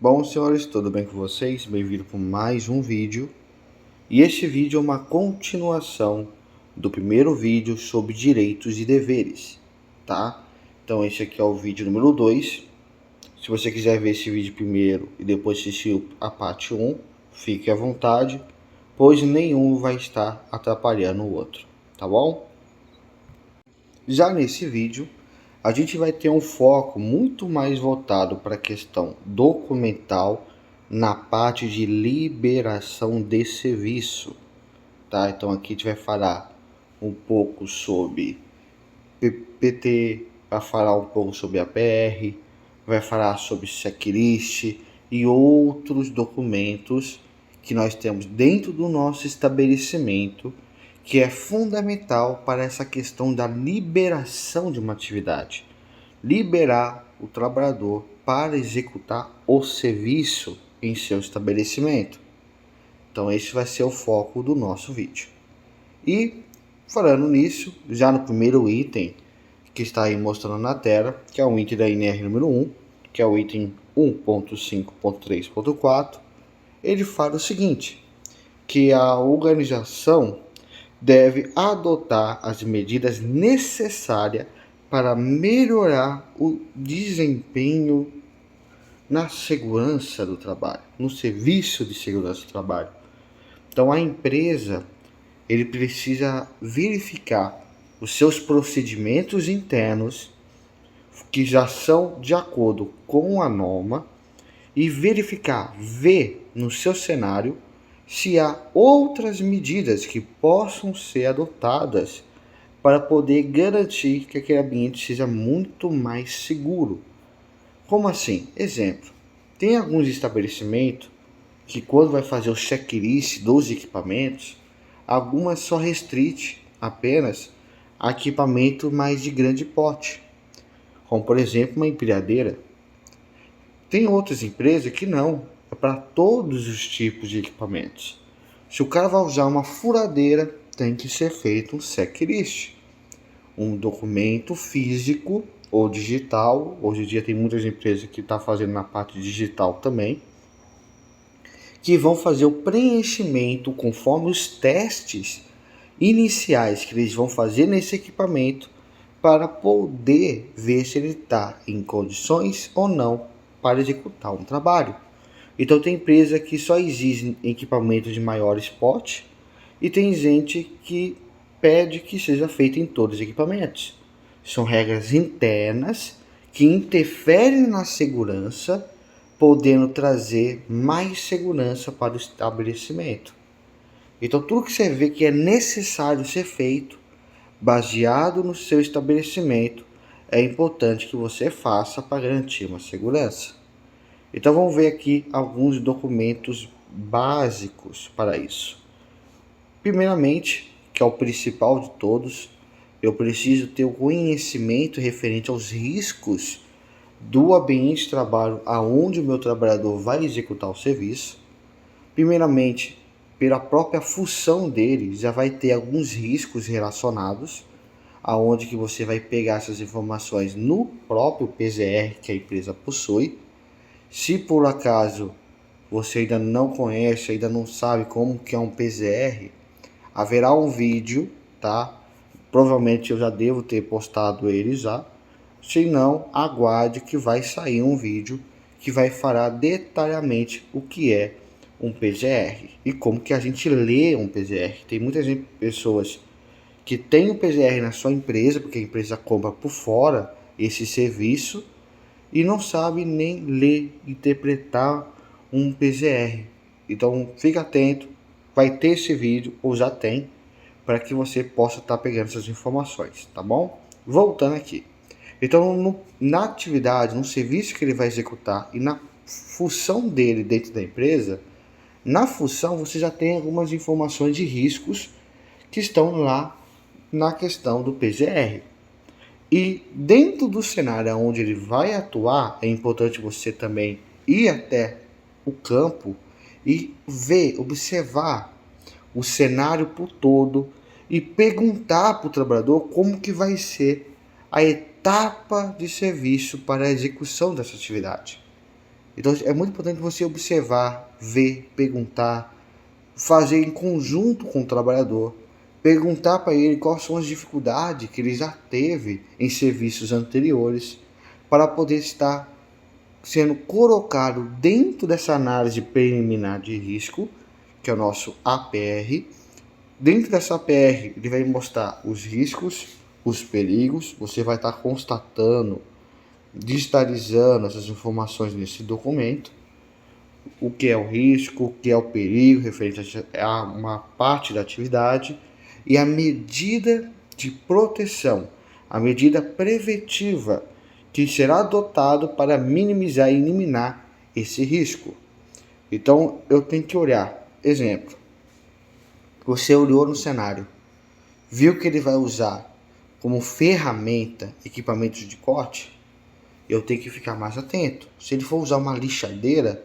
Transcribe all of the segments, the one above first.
Bom, senhores, tudo bem com vocês? Bem-vindo para mais um vídeo. E este vídeo é uma continuação do primeiro vídeo sobre direitos e deveres, tá? Então esse aqui é o vídeo número 2. Se você quiser ver esse vídeo primeiro e depois assistir a parte 1, fique à vontade, pois nenhum vai estar atrapalhando o outro, tá bom? Já nesse vídeo, a gente vai ter um foco muito mais voltado para a questão documental na parte de liberação de serviço, tá? Então aqui a gente vai falar um pouco sobre PPT, vai falar um pouco sobre APR, vai falar sobre checklist e outros documentos que nós temos dentro do nosso estabelecimento, que é fundamental para essa questão da liberação de uma atividade. Liberar o trabalhador para executar o serviço em seu estabelecimento. Então esse vai ser o foco do nosso vídeo. E falando nisso, já no primeiro item que está aí mostrando na tela, que é o item da NR número 1, que é o item 1.5.3.4, ele fala o seguinte, que a organização deve adotar as medidas necessárias para melhorar o desempenho na segurança do trabalho, no serviço de segurança do trabalho. Então a empresa, ele precisa verificar os seus procedimentos internos que já são de acordo com a norma e verificar, ver no seu cenário se há outras medidas que possam ser adotadas para poder garantir que aquele ambiente seja muito mais seguro. Como assim? Exemplo, tem alguns estabelecimentos que quando vai fazer o checklist dos equipamentos, algumas só restrite apenas a equipamento mais de grande porte, como por exemplo uma empilhadeira. Tem outras empresas que não, é para todos os tipos de equipamentos. Se o cara vai usar uma furadeira, tem que ser feito um checklist, um documento físico ou digital. Hoje em dia tem muitas empresas que estão fazendo na parte digital também, que vão fazer o preenchimento conforme os testes iniciais que eles vão fazer nesse equipamento para poder ver se ele está em condições ou não para executar um trabalho. Então tem empresa que só exige equipamentos de maior porte e tem gente que pede que seja feito em todos os equipamentos. São regras internas que interferem na segurança, podendo trazer mais segurança para o estabelecimento. Então tudo que você vê que é necessário ser feito, baseado no seu estabelecimento, é importante que você faça para garantir uma segurança. Então vamos ver aqui alguns documentos básicos para isso. Primeiramente, que é o principal de todos, eu preciso ter o conhecimento referente aos riscos do ambiente de trabalho aonde o meu trabalhador vai executar o serviço. Primeiramente, pela própria função dele, já vai ter alguns riscos relacionados, aonde que você vai pegar essas informações no próprio PZR que a empresa possui. Se por acaso você ainda não conhece, ainda não sabe como que é um PZR, haverá um vídeo, tá? Provavelmente eu já devo ter postado ele já. Se não, aguarde que vai sair um vídeo que vai falar detalhadamente o que é um PZR e como que a gente lê um PZR. Tem muitas pessoas que têm o PZR na sua empresa, porque a empresa compra por fora esse serviço e não sabe nem ler, interpretar um PZR. Então fique atento, vai ter esse vídeo, ou já tem, para que você possa estar pegando essas informações, tá bom? Voltando aqui. Então, na atividade, no serviço que ele vai executar e na função dele dentro da empresa, na função você já tem algumas informações de riscos que estão lá na questão do PZR. E dentro do cenário onde ele vai atuar, é importante você também ir até o campo e ver, observar o cenário por todo e perguntar para o trabalhador como que vai ser a etapa de serviço para a execução dessa atividade. Então é muito importante você observar, ver, perguntar, fazer em conjunto com o trabalhador, perguntar para ele quais são as dificuldades que ele já teve em serviços anteriores, para poder estar sendo colocado dentro dessa análise preliminar de risco, que é o nosso APR. Dentro dessa APR, ele vai mostrar os riscos, os perigos, você vai estar constatando, digitalizando essas informações nesse documento, o que é o risco, o que é o perigo referente a uma parte da atividade e a medida de proteção, a medida preventiva que será adotado para minimizar e eliminar esse risco. Então eu tenho que olhar, exemplo, você olhou no cenário, viu que ele vai usar como ferramenta equipamentos de corte, eu tenho que ficar mais atento. Se ele for usar uma lixadeira,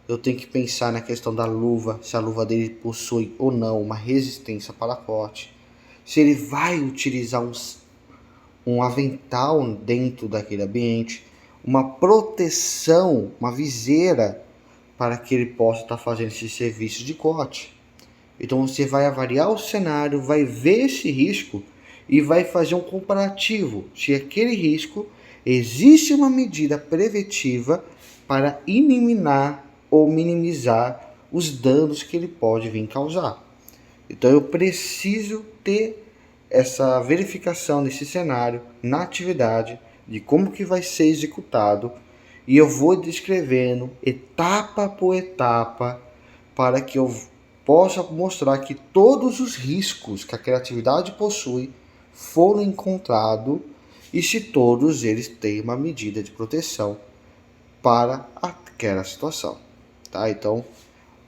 eu tenho que pensar na questão da luva, se a luva dele possui ou não uma resistência para corte, se ele vai utilizar um avental dentro daquele ambiente, uma proteção, uma viseira para que ele possa estar fazendo esse serviço de corte. Então você vai avaliar o cenário, vai ver esse risco e vai fazer um comparativo se aquele risco existe uma medida preventiva para eliminar ou minimizar os danos que ele pode vir causar. Então eu preciso ter essa verificação nesse cenário, na atividade, de como que vai ser executado, e eu vou descrevendo etapa por etapa para que eu possa mostrar que todos os riscos que aquela atividade possui foram encontrados e se todos eles têm uma medida de proteção para aquela situação, tá? Então,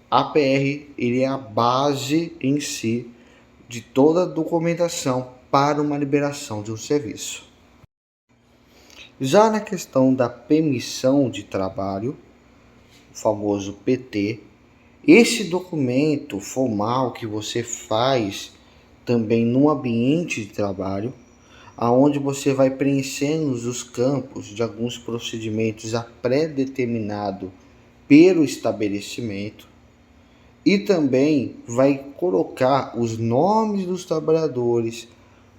APR ele é a base em si de toda a documentação para uma liberação de um serviço. Já na questão da permissão de trabalho, o famoso PT, esse documento formal que você faz também no ambiente de trabalho, aonde você vai preenchendo os campos de alguns procedimentos já pré-determinado pelo estabelecimento, e também vai colocar os nomes dos trabalhadores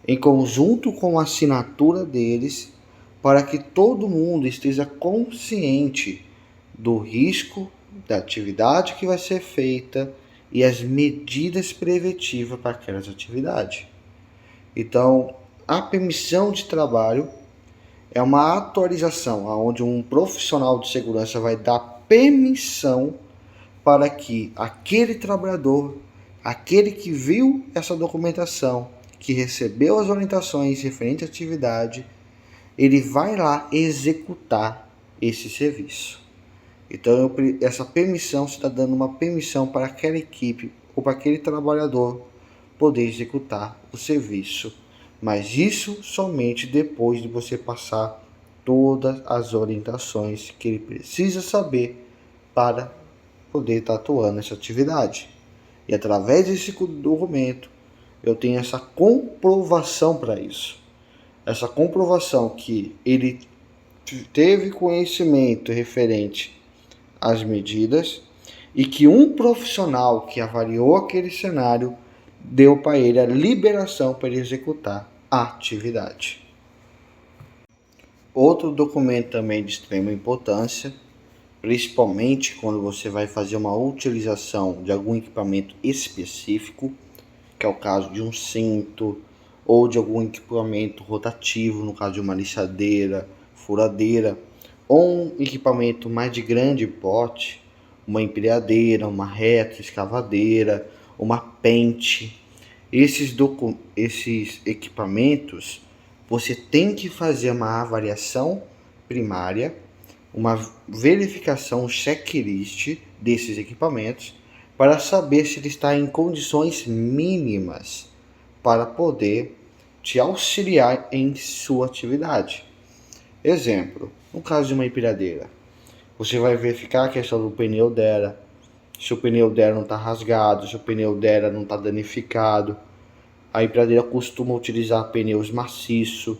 em conjunto com a assinatura deles, para que todo mundo esteja consciente do risco da atividade que vai ser feita e as medidas preventivas para aquelas atividades. Então, a permissão de trabalho é uma atualização onde um profissional de segurança vai dar permissão para que aquele trabalhador, aquele que viu essa documentação, que recebeu as orientações referente à atividade, ele vai lá executar esse serviço. Então, essa permissão está dando uma permissão para aquela equipe ou para aquele trabalhador poder executar o serviço. Mas isso somente depois de você passar todas as orientações que ele precisa saber para poder estar atuando nessa atividade. E através desse documento, eu tenho essa comprovação para isso. Essa comprovação que ele teve conhecimento referente às medidas e que um profissional que avaliou aquele cenário deu para ele a liberação para ele executar a atividade. Outro documento também de extrema importância, principalmente quando você vai fazer uma utilização de algum equipamento específico, que é o caso de um cinto ou de algum equipamento rotativo, no caso de uma lixadeira, furadeira, ou um equipamento mais de grande porte, uma empilhadeira, uma retroescavadeira, uma pente. Esses equipamentos, você tem que fazer uma avaliação primária, uma verificação, um checklist desses equipamentos, para saber se ele está em condições mínimas para poder te auxiliar em sua atividade. Exemplo, no caso de uma empilhadeira, você vai verificar a questão do pneu dela, se o pneu dela não está rasgado, se o pneu dela não está danificado. A empilhadeira costuma utilizar pneus maciços,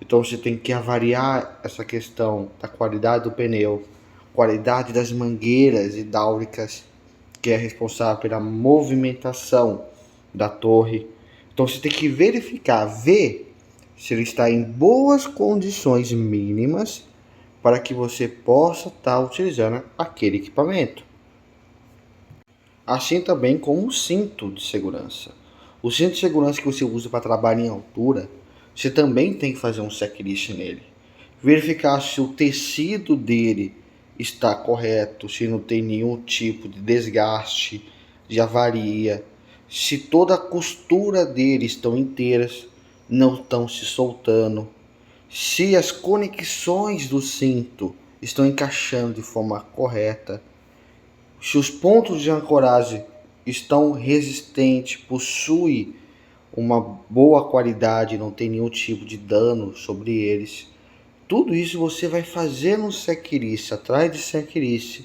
então você tem que avaliar essa questão da qualidade do pneu, qualidade das mangueiras hidráulicas, que é responsável pela movimentação da torre. Então você tem que verificar, ver se ele está em boas condições mínimas para que você possa estar utilizando aquele equipamento. Assim também com o cinto de segurança. O cinto de segurança que você usa para trabalhar em altura, você também tem que fazer um checklist nele. Verificar se o tecido dele está correto, se não tem nenhum tipo de desgaste, de avaria, se toda a costura dele estão inteiras, não estão se soltando, se as conexões do cinto estão encaixando de forma correta, se os pontos de ancoragem estão resistentes, possuem uma boa qualidade, não tem nenhum tipo de dano sobre eles. Tudo isso você vai fazer no checklist, atrás de checklist,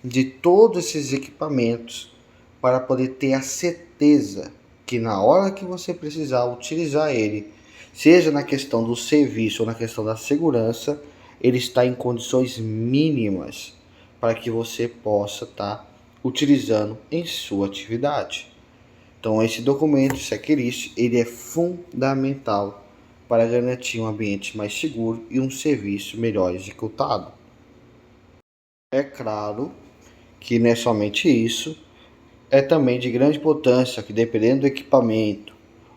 de todos esses equipamentos, para poder ter a certeza que na hora que você precisar utilizar ele, seja na questão do serviço ou na questão da segurança, ele está em condições mínimas para que você possa estar utilizando em sua atividade. Então esse documento, checklist, ele é fundamental para garantir um ambiente mais seguro e um serviço melhor executado. É claro que não é somente isso, é também de grande importância que, dependendo do equipamento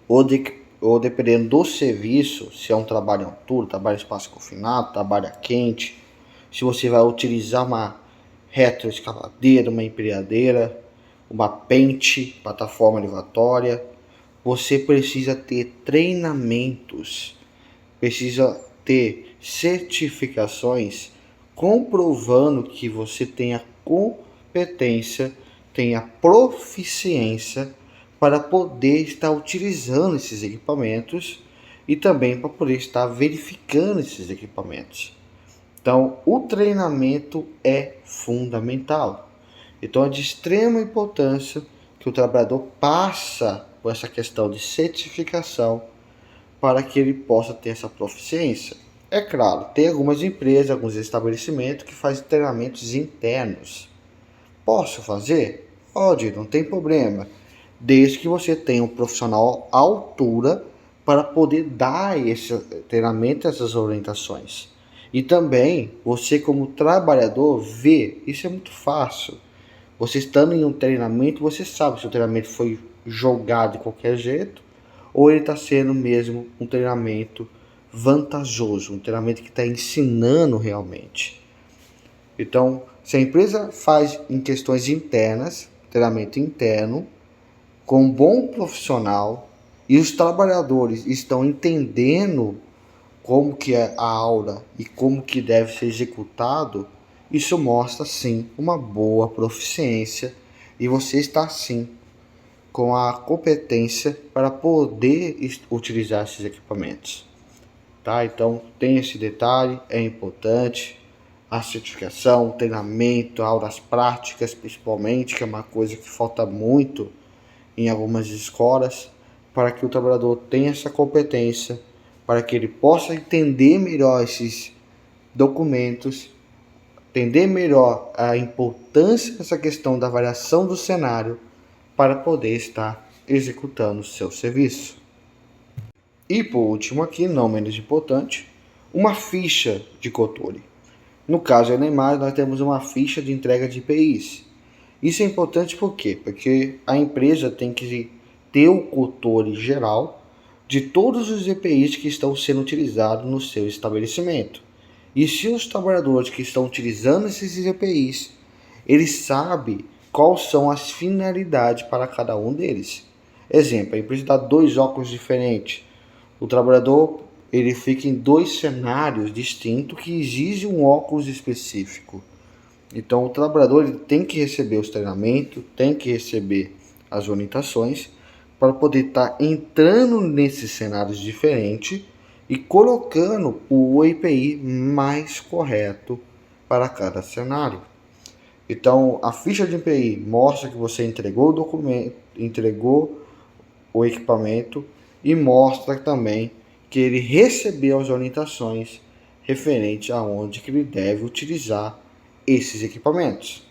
ou dependendo do serviço, se é um trabalho em altura, trabalho em espaço confinado, trabalho quente, se você vai utilizar uma retroescavadeira, uma empilhadeira, uma pente, plataforma elevatória, você precisa ter treinamentos, precisa ter certificações comprovando que você tem a competência, tem a proficiência para poder estar utilizando esses equipamentos e também para poder estar verificando esses equipamentos. Então, o treinamento é fundamental. Então, é de extrema importância que o trabalhador passa por essa questão de certificação para que ele possa ter essa proficiência. É claro, tem algumas empresas, alguns estabelecimentos que fazem treinamentos internos. Posso fazer? Pode, não tem problema. Desde que você tenha um profissional à altura para poder dar esse treinamento, essas orientações. E também, você como trabalhador, vê, isso é muito fácil. Você estando em um treinamento, você sabe se o treinamento foi jogado de qualquer jeito ou ele está sendo mesmo um treinamento vantajoso, um treinamento que está ensinando realmente. Então, se a empresa faz em questões internas, treinamento interno, com um bom profissional, e os trabalhadores estão entendendo como que é a aula e como que deve ser executado, isso mostra sim uma boa proficiência e você está sim com a competência para poder utilizar esses equipamentos. Tá? Então tem esse detalhe, é importante. A certificação, o treinamento, aulas práticas principalmente, que é uma coisa que falta muito em algumas escolas, para que o trabalhador tenha essa competência, para que ele possa entender melhor esses documentos, entender melhor a importância dessa questão da avaliação do cenário, para poder estar executando o seu serviço. E por último aqui, não menos importante, uma ficha de controle. No caso da Neymar, nós temos uma ficha de entrega de IPIs. Isso é importante por quê? Porque a empresa tem que ter o controle geral de todos os EPIs que estão sendo utilizados no seu estabelecimento. E se os trabalhadores que estão utilizando esses EPIs, eles sabem quais são as finalidades para cada um deles. Exemplo, a empresa dá 2 óculos diferentes. O trabalhador ele fica em 2 cenários distintos que exigem um óculos específico. Então o trabalhador ele tem que receber os treinamentos, tem que receber as orientações para poder estar entrando nesses cenários diferentes e colocando o EPI mais correto para cada cenário. Então a ficha de EPI mostra que você entregou o documento, entregou o equipamento e mostra também que ele recebeu as orientações referente a onde que ele deve utilizar esses equipamentos.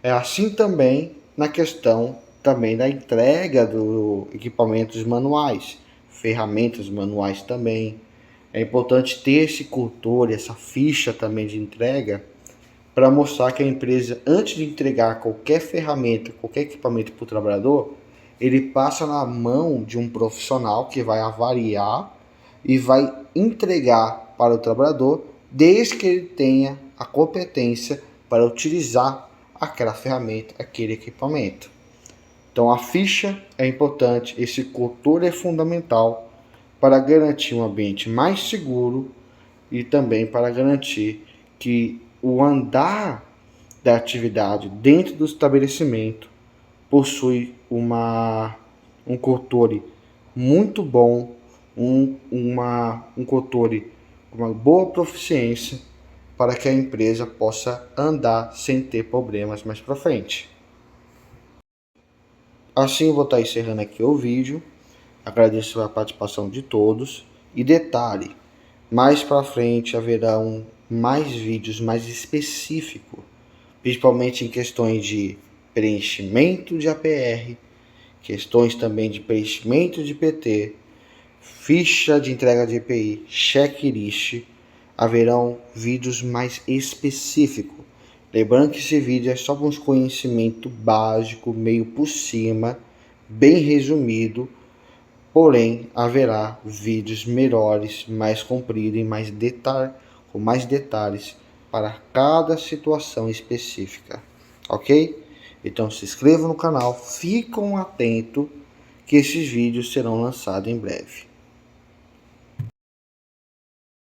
É assim também na questão também da entrega do equipamentos manuais, ferramentas manuais também. É importante ter esse cultor, essa ficha também de entrega, para mostrar que a empresa, antes de entregar qualquer ferramenta, qualquer equipamento para o trabalhador, ele passa na mão de um profissional que vai avaliar e vai entregar para o trabalhador, desde que ele tenha a competência para utilizar aquela ferramenta, aquele equipamento. Então a ficha é importante, esse cultor é fundamental para garantir um ambiente mais seguro e também para garantir que o andar da atividade dentro do estabelecimento possui um controle muito bom, um controle com uma boa proficiência para que a empresa possa andar sem ter problemas mais para frente. Assim eu vou estar encerrando aqui o vídeo. Agradeço a participação de todos e detalhe, mais para frente haverão mais vídeos mais específicos, principalmente em questões de preenchimento de APR, questões também de preenchimento de PT, ficha de entrega de EPI, checklist. Haverão vídeos mais específicos. Lembrando que esse vídeo é só uns conhecimento básico, meio por cima, bem resumido. Porém, haverá vídeos melhores, mais compridos e com mais detalhes para cada situação específica, ok? Então se inscreva no canal, fiquem atentos que esses vídeos serão lançados em breve.